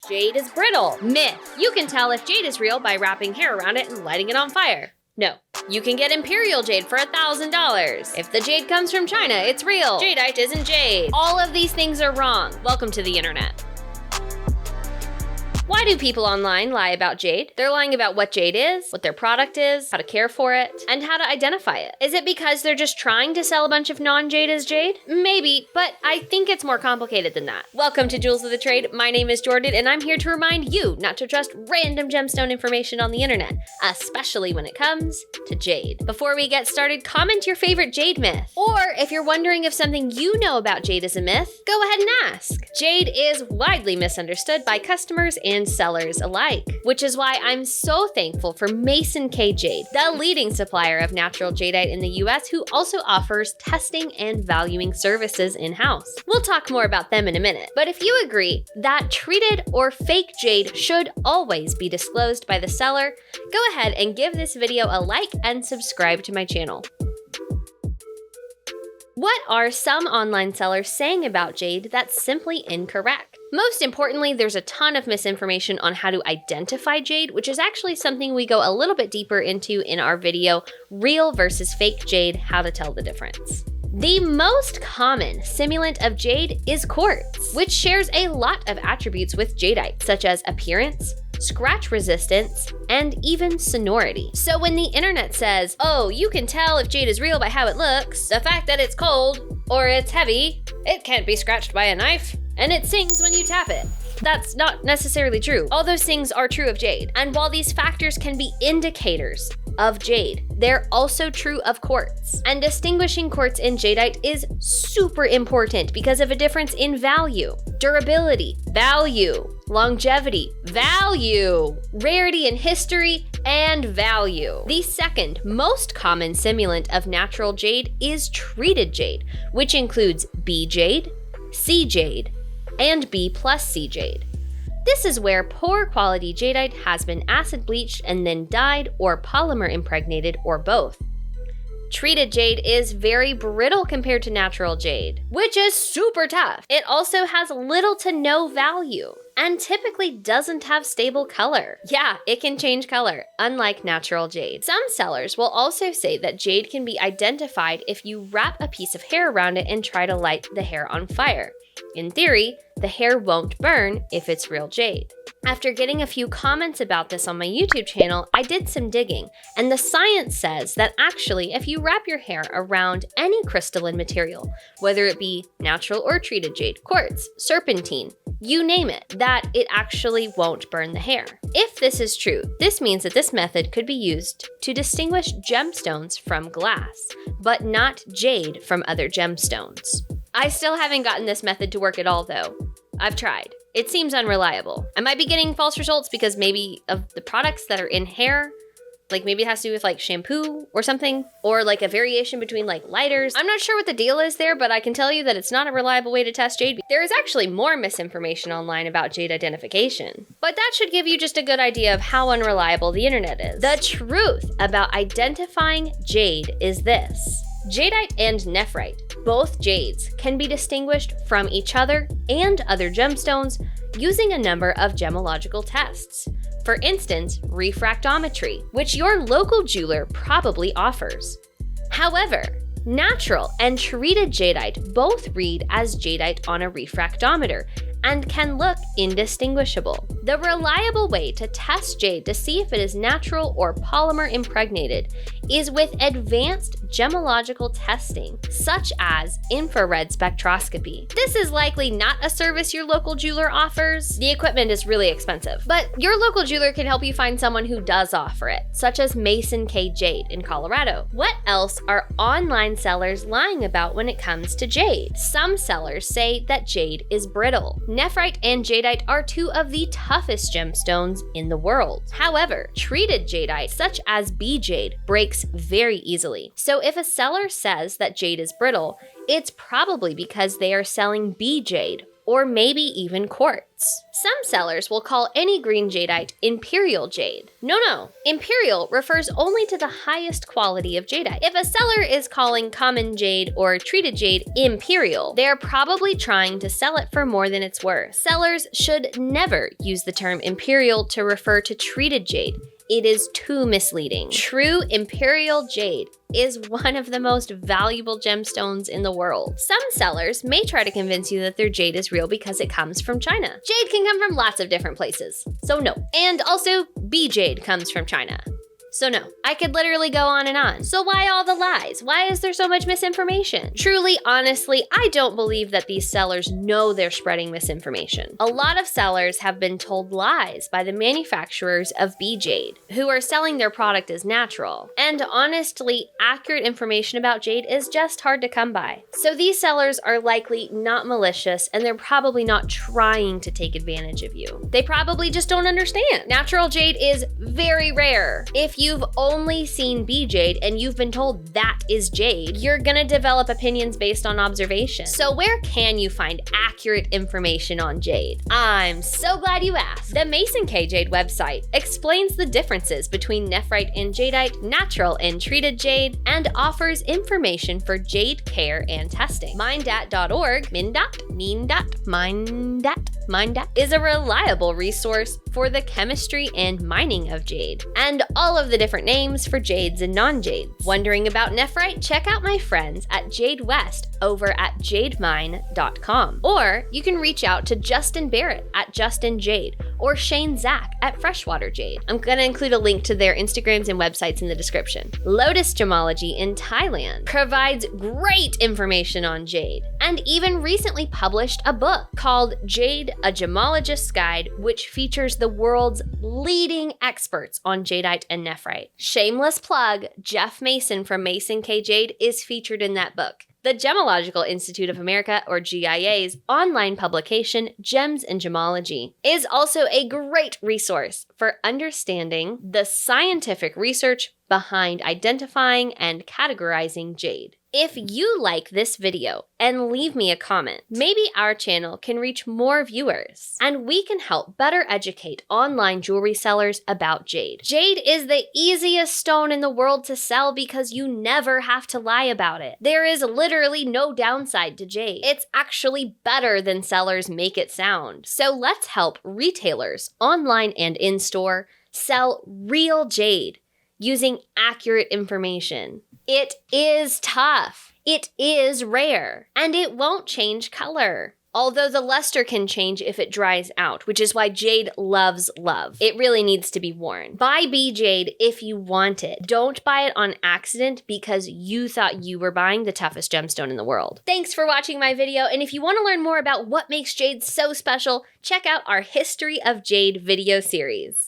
Jade is brittle. Myth. You can tell if jade is real by wrapping hair around it and lighting it on fire. No. You can get imperial jade for $1,000. If the jade comes from China, it's real. Jadeite isn't jade. All of these things are wrong. Welcome to the internet. Why do people online lie about jade? They're lying about what jade is, what their product is, how to care for it, and how to identify it. Is it because they're just trying to sell a bunch of non-jade as jade? Maybe, but I think it's more complicated than that. Welcome to Jewels of the Trade. My name is Jordan, and I'm here to remind you not to trust random gemstone information on the internet, especially when it comes to jade. Before we get started, comment your favorite jade myth. Or if you're wondering if something you know about jade is a myth, go ahead and ask. Jade is widely misunderstood by customers and sellers alike, which is why I'm so thankful for Mason K Jade, the leading supplier of natural jadeite in the US, who also offers testing and valuing services in-house. We'll talk more about them in a minute, but if you agree that treated or fake jade should always be disclosed by the seller, go ahead and give this video a like and subscribe to my channel. What are some online sellers saying about jade that's simply incorrect? Most importantly, there's a ton of misinformation on how to identify jade, which is actually something we go a little bit deeper into in our video, Real versus Fake Jade, How to Tell the Difference. The most common simulant of jade is quartz, which shares a lot of attributes with jadeite, such as appearance, scratch resistance, and even sonority. So when the internet says, oh, you can tell if jade is real by how it looks, the fact that it's cold, or it's heavy, it can't be scratched by a knife, and it sings when you tap it. That's not necessarily true. All those things are true of jade. And while these factors can be indicators of jade, they're also true of quartz. And distinguishing quartz and jadeite is super important because of a difference in value, durability, value, longevity, value, rarity in history, and value. The second most common simulant of natural jade is treated jade, which includes B jade, C jade, and B plus C jade. This is where poor quality jadeite has been acid bleached and then dyed or polymer impregnated or both. Treated jade is very brittle compared to natural jade, which is super tough. It also has little to no value and typically doesn't have stable color. Yeah, it can change color, unlike natural jade. Some sellers will also say that jade can be identified if you wrap a piece of hair around it and try to light the hair on fire. In theory, the hair won't burn if it's real jade. After getting a few comments about this on my YouTube channel, I did some digging, and the science says that actually if you wrap your hair around any crystalline material, whether it be natural or treated jade, quartz, serpentine, you name it, that it actually won't burn the hair. If this is true, this means that this method could be used to distinguish gemstones from glass, but not jade from other gemstones. I still haven't gotten this method to work at all though. I've tried. It seems unreliable. I might be getting false results because maybe of the products that are in hair, like maybe it has to do with like shampoo or something, or like a variation between like lighters. I'm not sure what the deal is there, but I can tell you that it's not a reliable way to test jade. There is actually more misinformation online about jade identification, but that should give you just a good idea of how unreliable the internet is. The truth about identifying jade is this. Jadeite and nephrite, both jades, can be distinguished from each other and other gemstones using a number of gemological tests. For instance, refractometry, which your local jeweler probably offers. However, natural and treated jadeite both read as jadeite on a refractometer and can look indistinguishable. The reliable way to test jade to see if it is natural or polymer impregnated is with advanced gemological testing, such as infrared spectroscopy. This is likely not a service your local jeweler offers. The equipment is really expensive, but your local jeweler can help you find someone who does offer it, such as Mason K Jade in Colorado. What else are online sellers lying about when it comes to jade? Some sellers say that jade is brittle. Nephrite and jadeite are two of the toughest gemstones in the world. However, treated jadeite, such as B jade, breaks very easily. So if a seller says that jade is brittle, it's probably because they are selling B jade or maybe even quartz. Some sellers will call any green jadeite imperial jade. No, imperial refers only to the highest quality of jadeite. If a seller is calling common jade or treated jade imperial, they're probably trying to sell it for more than it's worth. Sellers should never use the term imperial to refer to treated jade. It is too misleading. True imperial jade is one of the most valuable gemstones in the world. Some sellers may try to convince you that their jade is real because it comes from China. Jade can come from lots of different places, so no. And also, B jade comes from China. So no, I could literally go on and on. So why all the lies? Why is there so much misinformation? Truly, honestly, I don't believe that these sellers know they're spreading misinformation. A lot of sellers have been told lies by the manufacturers of B jade, who are selling their product as natural. And honestly, accurate information about jade is just hard to come by. So these sellers are likely not malicious, and they're probably not trying to take advantage of you. They probably just don't understand. Natural jade is very rare. If you've only seen B jade and you've been told that is jade, you're gonna develop opinions based on observation. So where can you find accurate information on jade? I'm so glad you asked. The Mason K Jade website explains the differences between nephrite and jadeite, natural and treated jade, and offers information for jade care and testing. Mindat.org, Mindat is a reliable resource for the chemistry and mining of jade, and all of the different names for jades and non-jades. Wondering about nephrite? Check out my friends at Jade West over at jademine.com. Or you can reach out to Justin Barrett at Justin Jade or Shane Zach at Freshwater Jade. I'm gonna include a link to their Instagrams and websites in the description. Lotus Gemology in Thailand provides great information on jade, and even recently published a book called Jade, a Gemologist's Guide, which features the world's leading experts on jadeite and nephrite. Shameless plug, Jeff Mason from Mason K Jade is featured in that book. The Gemological Institute of America, or GIA's, online publication, Gems in Gemology, is also a great resource for understanding the scientific research behind identifying and categorizing jade. If you like this video and leave me a comment, maybe our channel can reach more viewers and we can help better educate online jewelry sellers about jade. Jade is the easiest stone in the world to sell because you never have to lie about it. There is literally no downside to jade. It's actually better than sellers make it sound. So let's help retailers, online and in-store, sell real jade using accurate information. It is tough, it is rare, and it won't change color. Although the luster can change if it dries out, which is why jade loves love. It really needs to be worn. Buy B jade if you want it. Don't buy it on accident because you thought you were buying the toughest gemstone in the world. Thanks for watching my video, and if you want to learn more about what makes jade so special, check out our History of Jade video series.